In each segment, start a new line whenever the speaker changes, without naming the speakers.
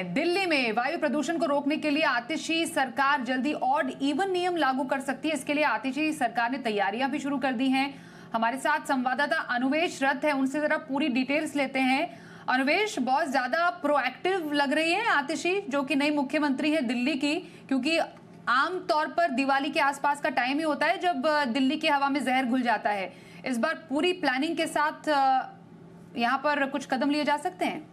हैं दिल्ली में वायु प्रदूषण को रोकने के लिए आतिशी सरकार जल्दी ऑड इवन नियम लागू कर सकती है। इसके लिए आतिशी सरकार ने तैयारियां भी शुरू कर दी हैं। हमारे साथ संवाददाता अनुवेश रथ है, उनसे जरा पूरी डिटेल्स लेते हैं। अनुवेश, बहुत ज्यादा प्रोएक्टिव लग रही है आतिशी, जो कि नई मुख्यमंत्री है दिल्ली की, क्योंकि आम तौर पर दिवाली के आसपास का टाइम ही होता है जब दिल्ली की हवा में जहर घुल जाता है। इस बार पूरी प्लानिंग के साथ यहाँ पर कुछ कदम लिए जा सकते हैं।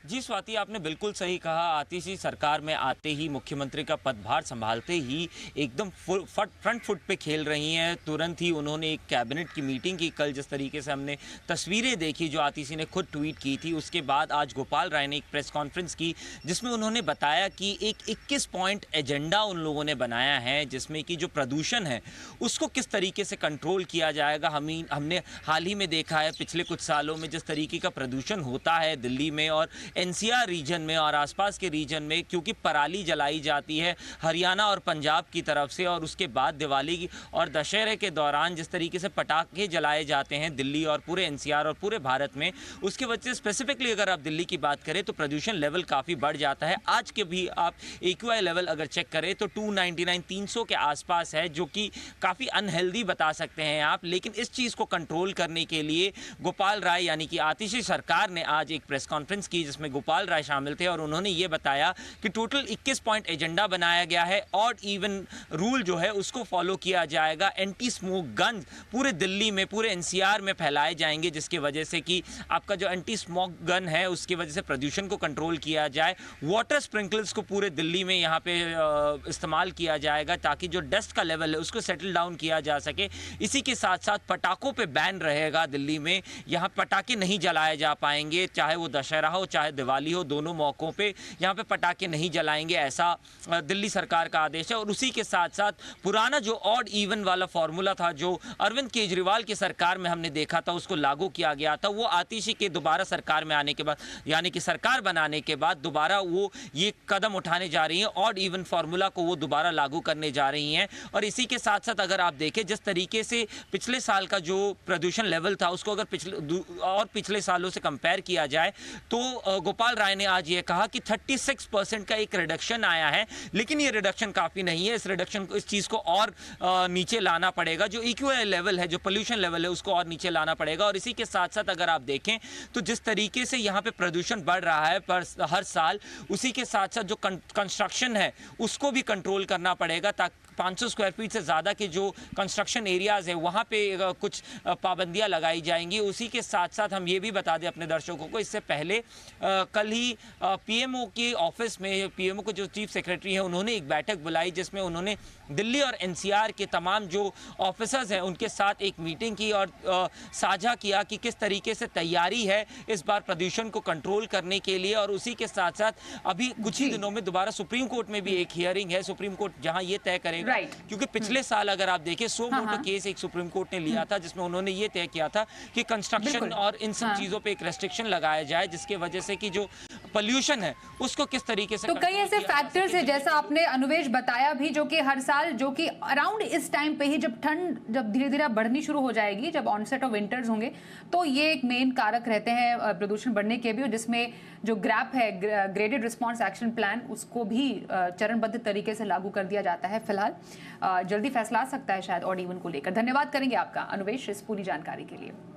जी स्वाति, आपने बिल्कुल सही कहा। आतिशी सरकार में आते ही, मुख्यमंत्री का पदभार संभालते ही एकदम फ्रंट फुट पे खेल रही हैं। तुरंत ही उन्होंने एक कैबिनेट की मीटिंग की। कल जिस तरीके से हमने तस्वीरें देखी जो आतिशी ने खुद ट्वीट की थी, उसके बाद आज गोपाल राय ने एक प्रेस कॉन्फ्रेंस की जिसमें उन्होंने बताया कि एक 21 पॉइंट एजेंडा उन लोगों ने बनाया है, जिसमें कि जो प्रदूषण है उसको किस तरीके से कंट्रोल किया जाएगा। हमने हाल ही में देखा है पिछले कुछ सालों में जिस तरीके का प्रदूषण होता है दिल्ली में और एनसीआर रीजन में और आसपास के रीजन में, क्योंकि पराली जलाई जाती है हरियाणा और पंजाब की तरफ से, और उसके बाद दिवाली और दशहरे के दौरान जिस तरीके से पटाखे जलाए जाते हैं दिल्ली और पूरे एनसीआर और पूरे भारत में, उसके वजह से स्पेसिफिकली अगर आप दिल्ली की बात करें तो प्रदूषण लेवल काफ़ी बढ़ जाता है। आज के भी आप AQI लेवल अगर चेक करें तो 299 300 के आसपास है, जो कि काफ़ी अनहेल्दी बता सकते हैं आप। लेकिन इस चीज़ को कंट्रोल करने के लिए गोपाल राय यानी कि आतिशी सरकार ने आज एक प्रेस कॉन्फ्रेंस की जिसमें गोपाल राय शामिल थे और उन्होंने ये बताया कि टोटल 21 पॉइंट एजेंडा बनाया गया है। ऑड इवन रूल जो है उसको फॉलो किया जाएगा। एंटी स्मोक गन पूरे दिल्ली में, पूरे एनसीआर में फैलाए जाएंगे, जिसकी वजह से कि आपका जो एंटी स्मोक गन है उसकी वजह से प्रदूषण को कंट्रोल किया जाए। वाटर स्प्रिंकलर्स को पूरे दिल्ली में यहाँ पे इस्तेमाल किया जाएगा ताकि जो डस्ट का लेवल है उसको सेटल डाउन किया जा सके। इसी के साथ साथ पटाखों पे बैन रहेगा दिल्ली में। यहाँ पटाखे नहीं जलाए जा पाएंगे, चाहे वो दशहरा हो चाहे दिवाली हो, दोनों मौकों पे यहाँ पे पटाखे नहीं जलाएंगे, ऐसा दिल्ली सरकार का आदेश है। और उसी के साथ साथ पुराना जो ऑड इवन वाला फॉर्मूला था जो अरविंद केजरीवाल की सरकार में हमने देखा था, उसको लागू किया गया था। वो आतिशी के दोबारा सरकार में आने के बाद यानी कि सरकार बनाने के बाद दोबारा वो ये कदम उठाने जा रही हैं, ऑड इवन फॉर्मूला को वो दोबारा लागू करने जा रही हैं। और इसी के साथ साथ अगर आप देखें जिस तरीके से पिछले साल का जो प्रदूषण लेवल था उसको अगर पिछले सालों से कंपेयर किया जाए तो गोपाल राय ने आज ये कहा कि 36% का एक रिडक्शन आया है। लेकिन ये रिडक्शन काफ़ी नहीं है। इस चीज़ को और नीचे लाना पड़ेगा। जो EQI लेवल है, जो पोल्यूशन लेवल है, उसको और नीचे लाना पड़ेगा। और इसी के साथ साथ अगर आप देखें तो जिस तरीके से यहाँ पे प्रदूषण बढ़ रहा है पर हर साल, उसी के साथ साथ जो कंस्ट्रक्शन है उसको भी कंट्रोल करना पड़ेगा ताकि 500 स्क्वायर फीट से ज़्यादा के जो कंस्ट्रक्शन एरियाज़ है वहाँ पे कुछ पाबंदियाँ लगाई जाएंगी। उसी के साथ साथ हम ये भी बता दें अपने दर्शकों को, इससे पहले कल ही PMO के ऑफिस में PMO के जो चीफ सेक्रेटरी हैं उन्होंने एक बैठक बुलाई जिसमें उन्होंने दिल्ली और NCR के तमाम जो ऑफिसर्स हैं उनके साथ एक मीटिंग की और साझा किया कि किस तरीके से तैयारी है इस बार प्रदूषण को कंट्रोल करने के लिए। और उसी के साथ साथ अभी कुछ ही दिनों में दोबारा सुप्रीम कोर्ट में भी एक हियरिंग है, सुप्रीम कोर्ट जहाँ ये तय करेगा। क्योंकि पिछले साल अगर आप देखें 100 वोट केस एक सुप्रीम कोर्ट ने लिया था जिसमें उन्होंने ये तय किया था कि कंस्ट्रक्शन और इन सब चीजों पे एक रेस्ट्रिक्शन लगाया जाए, जिसके वजह से कि जो पोल्यूशन है उसको किस तरीके से।
तो कई ऐसे फैक्टर्स है जैसा आपने अनुवेश बताया भी, जो कि हर साल, जो कि अराउंड इस टाइम पे ही जब ठंड धीरे धीरे बढ़नी शुरू हो जाएगी, जब ऑनसेट ऑफ विंटर्स होंगे, तो ये एक मेन कारक रहते हैं प्रदूषण बढ़ने के भी। जिसमें जो ग्रैप है, ग्रेडेड रिस्पॉन्स एक्शन प्लान, उसको भी चरणबद्ध तरीके से लागू कर दिया जाता है। फिलहाल जल्दी फैसला आ सकता है शायद ऑड इवन को लेकर। धन्यवाद करेंगे आपका अनुवेश इस पूरी जानकारी के लिए।